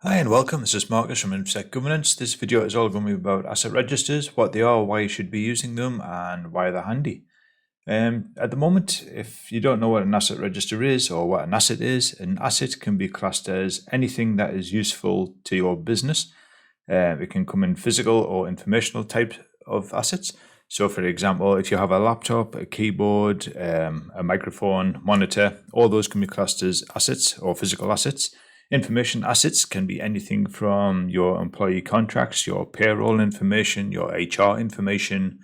Hi and welcome, this is Marcus from InfoSec Governance. This video is all going to be about asset registers, what they are, why you should be using them and why they're handy. At the moment, if you don't know what an asset register is or what an asset can be classed as anything that is useful to your business. It can come in physical or informational type of assets. So for example, if you have a laptop, a keyboard, a microphone, monitor, all those can be classed as assets or physical assets. Information assets can be anything from your employee contracts, your payroll information, your HR information,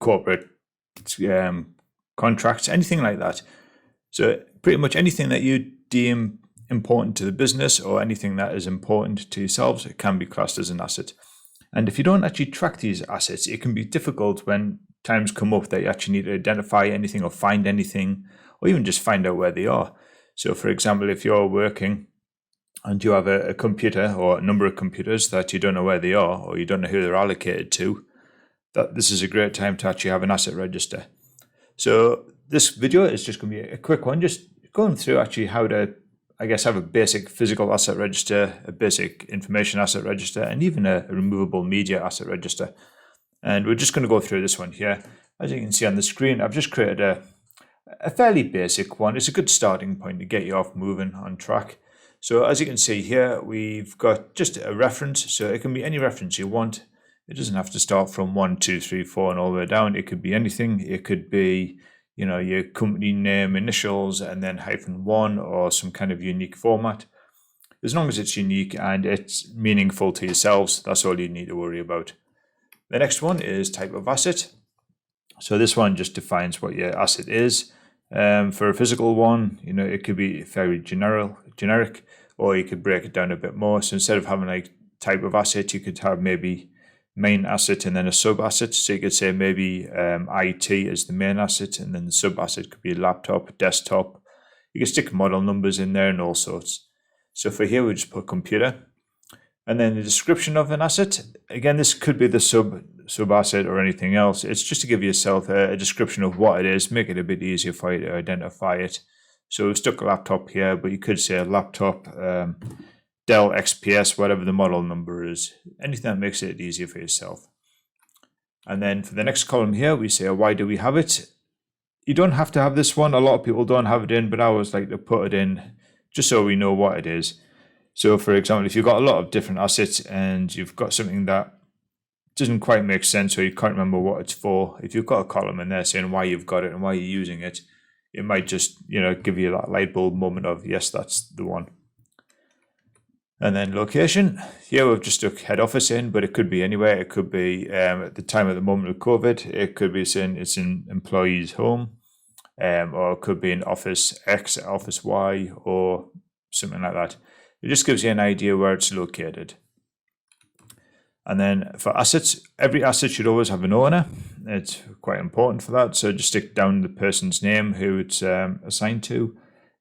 corporate contracts, anything like that. So pretty much anything that you deem important to the business or anything that is important to yourselves, it can be classed as an asset. And if you don't actually track these assets, it can be difficult when times come up that you actually need to identify anything or find anything, or even just find out where they are. So for example, if you're working and you have a computer or a number of computers that you don't know where they are or you don't know who they're allocated to, this is a great time to actually have an asset register. So this video is just going to be a quick one, just going through actually how to, have a basic physical asset register, a basic information asset register, and even a removable media asset register. And we're just going to go through this one here. As you can see on the screen, I've just created a fairly basic one. It's a good starting point to get you off moving on track. So as you can see here, we've got just a reference. So it can be any reference you want. It doesn't have to start from 1, 2, 3, 4 and all the way down. It could be anything. It could be, your company name, initials, and then -1 or some kind of unique format. As long as it's unique and it's meaningful to yourselves, that's all you need to worry about. The next one is type of asset. So this one just defines what your asset is. For a physical one, it could be very generic, or you could break it down a bit more. So instead of having like type of asset, you could have maybe main asset and then a sub asset. So you could say maybe IT is the main asset, and then the sub asset could be laptop, desktop. You can stick model numbers in there and all sorts. So for here, we just put computer. And then the description of an asset, again, this could be the sub asset or anything else. It's just to give yourself a description of what it is, make it a bit easier for you to identify it. So we've stuck a laptop here, but you could say a laptop, Dell XPS, whatever the model number is, anything that makes it easier for yourself. And then for the next column here, we say, why do we have it? You don't have to have this one. A lot of people don't have it in, but I always like to put it in just so we know what it is. So for example, if you've got a lot of different assets and you've got something that doesn't quite make sense or you can't remember what it's for, if you've got a column in there saying why you've got it and why you're using it, it might just, give you that light bulb moment of, yes, that's the one. And then location, here we've just stuck head office in, but it could be anywhere. It could be at the time of the moment of COVID, it could be saying it's in employee's home, or it could be in office X, office Y, or something like that. It just gives you an idea where it's located. And then for assets, every asset should always have an owner. It's quite important for that. So just stick down the person's name who it's assigned to.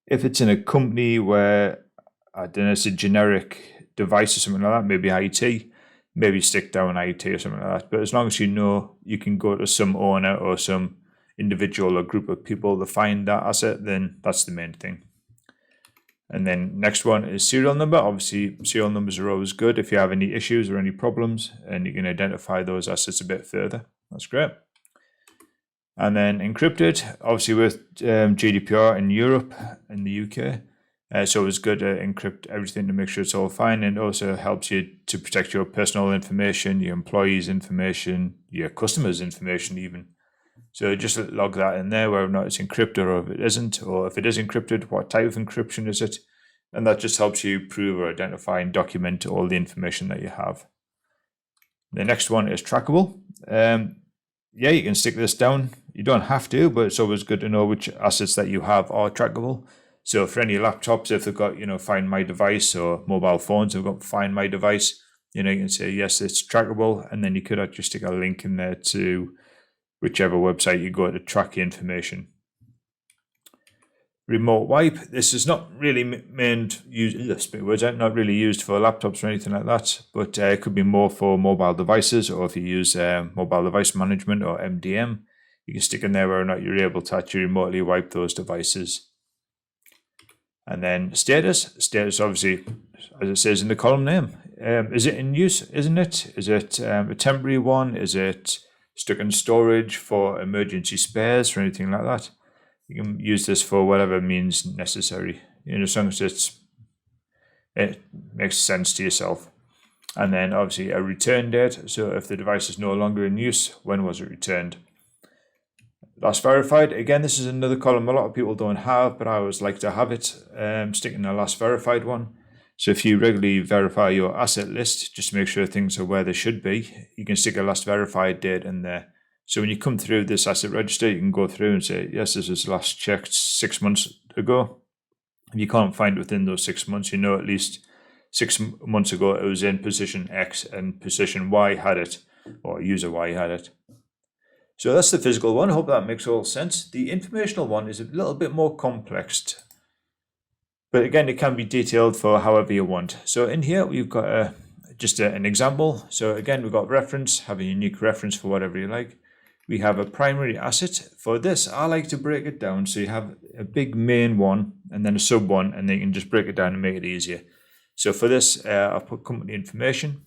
If it's in a company where, I don't know, it's a generic device or something like that, maybe IT, maybe stick down IT or something like that. But as long as you know you can go to some owner or some individual or group of people to find that asset, then that's the main thing. And then next one is serial number. Obviously, serial numbers are always good if you have any issues or any problems, and you can identify those assets a bit further. That's great. And then encrypted, obviously with GDPR in Europe and the UK. So it's good to encrypt everything to make sure it's all fine, and also helps you to protect your personal information, your employees' information, your customers' information even. So just log that in there, whether or not it's encrypted or if it isn't, or if it is encrypted, what type of encryption is it? And that just helps you prove or identify and document all the information that you have. The next one is trackable. Yeah, you can stick this down. You don't have to, but it's always good to know which assets that you have are trackable. So for any laptops, if they've got, Find My Device, or mobile phones, they've got Find My Device, you can say, yes, it's trackable. And then you could actually stick a link in there to whichever website you go to track the information. Remote wipe. This is not really not really used for laptops or anything like that, but it could be more for mobile devices, or if you use mobile device management or MDM, you can stick in there whether or not you're able to actually remotely wipe those devices. And then status obviously, as it says in the column name, is it in use, isn't it? Is it a temporary one? Is it stuck in storage for emergency spares or anything like that? You can use this for whatever means necessary, as long as it makes sense to yourself. And then obviously a return date. So if the device is no longer in use, when was it returned? Last verified, again, this is another column a lot of people don't have, but I always like to have it, sticking the last verified one. So if you regularly verify your asset list, just to make sure things are where they should be, you can stick a last verified date in there. So when you come through this asset register, you can go through and say, yes, this was last checked 6 months ago. If you can't find it within those 6 months, at least 6 months ago it was in position X and position Y had it, or user Y had it. So that's the physical one. I hope that makes all sense. The informational one is a little bit more complex, but again, it can be detailed for however you want. So in here, we've got just an example. So again, we've got reference, have a unique reference for whatever you like. We have a primary asset. For this, I like to break it down. So you have a big main one and then a sub one, and then you can just break it down and make it easier. So for this, I'll put company information.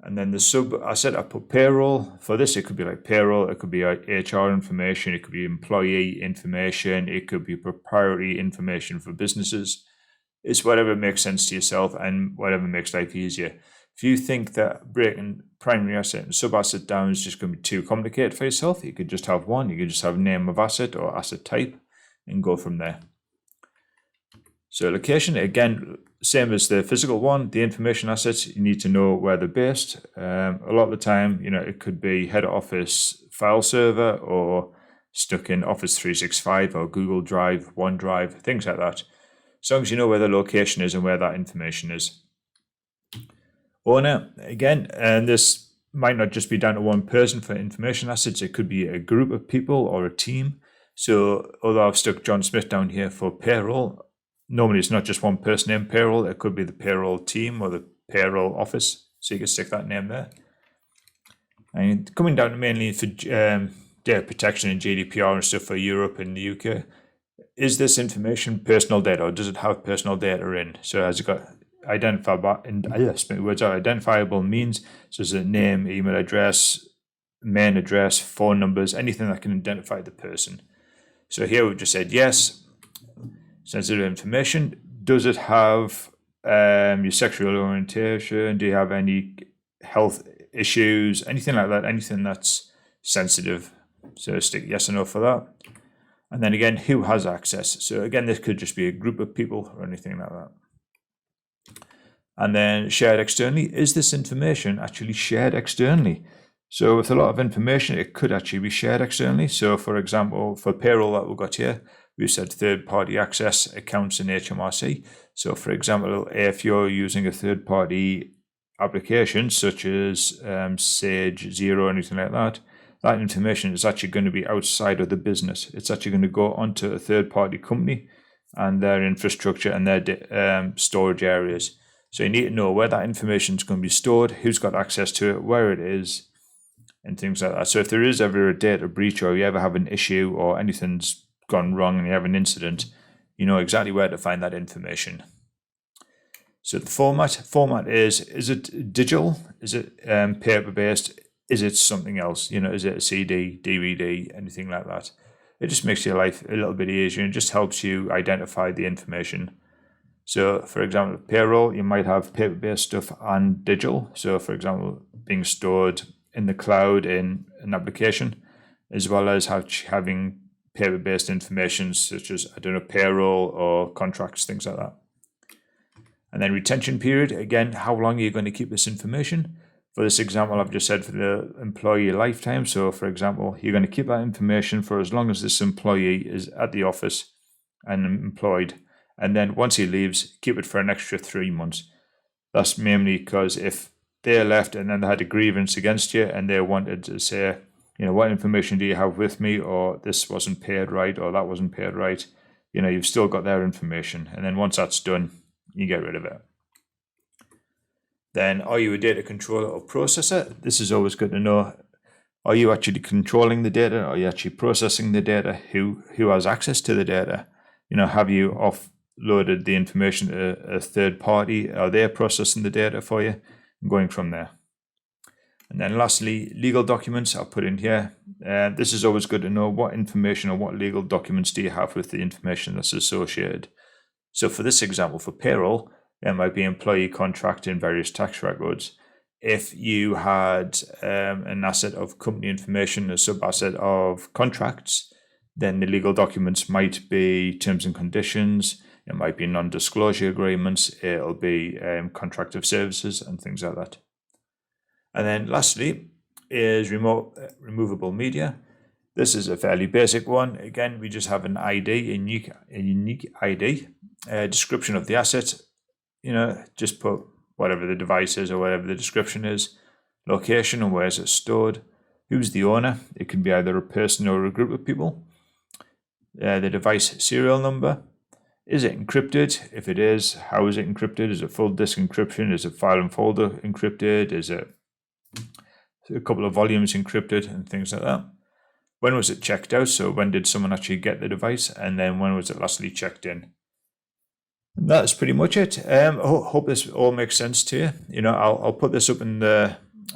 And then the sub asset, I put payroll. For this, it could be like payroll, it could be HR information, it could be employee information, it could be proprietary information for businesses. It's whatever makes sense to yourself and whatever makes life easier. If you think that breaking primary asset and sub asset down is just going to be too complicated for yourself, you could just have one. You could just have name of asset or asset type and go from there. So location, again, same as the physical one, the information assets, you need to know where they're based. A lot of the time, it could be head office file server or stuck in Office 365 or Google Drive, OneDrive, things like that. As long as you know where the location is and where that information is. Owner, again, and this might not just be down to one person for information assets, it could be a group of people or a team. So although I've stuck John Smith down here for payroll, normally it's not just one person in payroll, it could be the payroll team or the payroll office. So you can stick that name there. And coming down mainly for data protection and GDPR and stuff for Europe and the UK, is this information personal data or does it have personal data in? So has it got identifiable means, so is it name, email address, main address, phone numbers, anything that can identify the person. So here we've just said yes. Sensitive information. Does it have your sexual orientation? Do you have any health issues? Anything like that? Anything that's sensitive? So stick yes or no for that. And then again, who has access? So again, this could just be a group of people or anything like that. And then shared externally. Is this information actually shared externally? So with a lot of information, it could actually be shared externally. So for example, for payroll that we've got here, we said third-party access accounts in HMRC. So for example, if you're using a third-party application such as Sage, Xero, anything like that, that information is actually going to be outside of the business. It's actually going to go onto a third-party company and their infrastructure and their storage areas. So you need to know where that information is going to be stored, who's got access to it, where it is, and things like that. So if there is ever a data breach or you ever have an issue or anything's gone wrong and you have an incident, you know exactly where to find that information. So the format is it digital? Is it paper-based? Is it something else? Is it a CD, DVD, anything like that? It just makes your life a little bit easier and just helps you identify the information. So for example, payroll, you might have paper-based stuff and digital. So for example, being stored in the cloud in an application, as well as having paper-based information such as, payroll or contracts, things like that. And then retention period, again, how long are you going to keep this information? For this example, I've just said for the employee lifetime. So for example, you're going to keep that information for as long as this employee is at the office and employed. And then once he leaves, keep it for an extra 3 months. That's mainly because if they left and then they had a grievance against you and they wanted to say, what information do you have with me, or this wasn't paid right, or that wasn't paid right, you've still got their information. And then once that's done, you get rid of it. Then, are you a data controller or processor? This is always good to know. Are you actually controlling the data? Are you actually processing the data? Who has access to the data? Have you uploaded the information to a third party, or they're processing the data for you, and going from there. And then lastly, legal documents I'll put in here. This is always good to know what information or what legal documents do you have with the information that's associated. So for this example, for payroll, it might be employee contract and various tax records. If you had an asset of company information, a sub-asset of contracts, then the legal documents might be terms and conditions, it might be non-disclosure agreements, it'll be contract of services and things like that. And then lastly is removable media. This is a fairly basic one. Again, we just have an ID, a unique ID, a description of the asset. Just put whatever the device is or whatever the description is, location and where is it stored, who's the owner. It can be either a person or a group of people. The device serial number. Is it encrypted? If it is, how is it encrypted? Is it full disk encryption? Is it file and folder encrypted? Is it a couple of volumes encrypted and things like that? When was it checked out? So when did someone actually get the device? And then when was it lastly checked in? And that's pretty much it. I hope this all makes sense to you. I'll put this up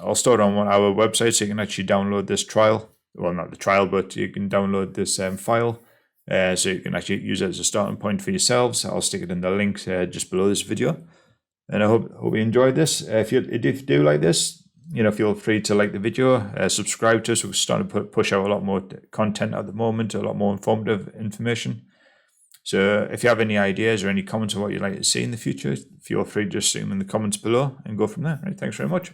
I'll store it on our website so you can actually download this trial. Well, not the trial, but you can download this file. So you can actually use it as a starting point for yourselves. I'll stick it in the link just below this video. And I hope you enjoyed this. If you do like this, feel free to like the video, subscribe to us. We're starting to push out a lot more content at the moment, a lot more informative information. So if you have any ideas or any comments on what you'd like to see in the future, feel free to just see them in the comments below and go from there. Right, thanks very much.